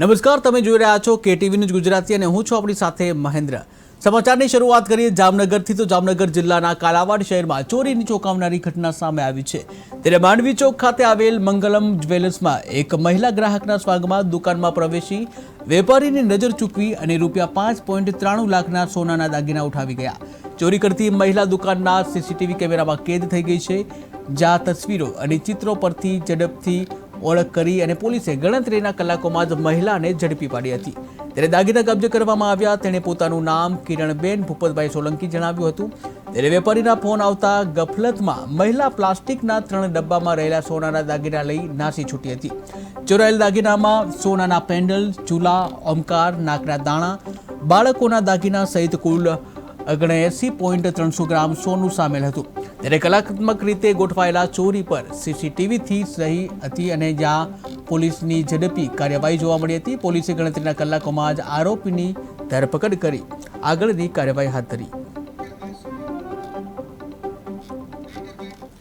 નમસ્કાર, તમે જોઈ રહ્યા છો કેટીવી ન્યૂઝ ગુજરાતી અને હું છું આપણી સાથે મહેન્દ્ર। સમાચારની શરૂઆત કરીએ જામનગરથી। તો જામનગર જિલ્લાના કાલાવાડ શહેરમાં ચોરીની ચોંકાવનારી ઘટના સામે આવી છે। ત્યારે માંડવી ચોક ખાતે આવેલ મંગલમ જ્વેલર્સમાં એક મહિલા ગ્રાહકના સ્વાગતમાં દુકાનમાં પ્રવેશી વેપારીની નજર ચૂકવી અને ₹5.93 લાખના સોનાના દાગીના ઉઠાવી ગયા। ચોરી કરતી મહિલા દુકાનના સીસીટીવી કેમેરામાં કેદ થઈ ગઈ છે, જ્યાં તસવીરો અને ચિત્રો પરથી ઝડપથી ઓળખ કરી અને પોલીસે ગણતરીના કલાકોમાં જ મહિલાને ઝડપી પાડી હતી। ત્યારે દાગીના કબજે કરવામાં આવ્યા। તેણે પોતાનું નામ કિરણબેન ભૂપતભાઈ સોલંકી જણાવ્યું હતું। ત્યારે વેપારીના ફોન આવતા ગફલતમાં મહિલા પ્લાસ્ટિકના 3 ડબ્બામાં રહેલા સોનાના દાગીના લઈ નાસી છૂટી હતી। ચોરાયેલ દાગીનામાં સોનાના પેન્ડલ, ચૂલા, ઓમકાર, નાકના દાણા, બાળકોના દાગીના સહિત કુલ 79.300 ગ્રામ સોનું સામેલ હતું। ત્યારે કલાત્મક રીતે ગોઠવાયેલા ચોરી પર સીસીટીવીથી સહી હતી અને જ્યાં પોલીસની ઝડપી કાર્યવાહી જોવા મળી હતી। પોલીસે ગણતરીના કલાકોમાં જ આરોપીની ધરપકડ કરી આગળની કાર્યવાહી હાથ ધરી।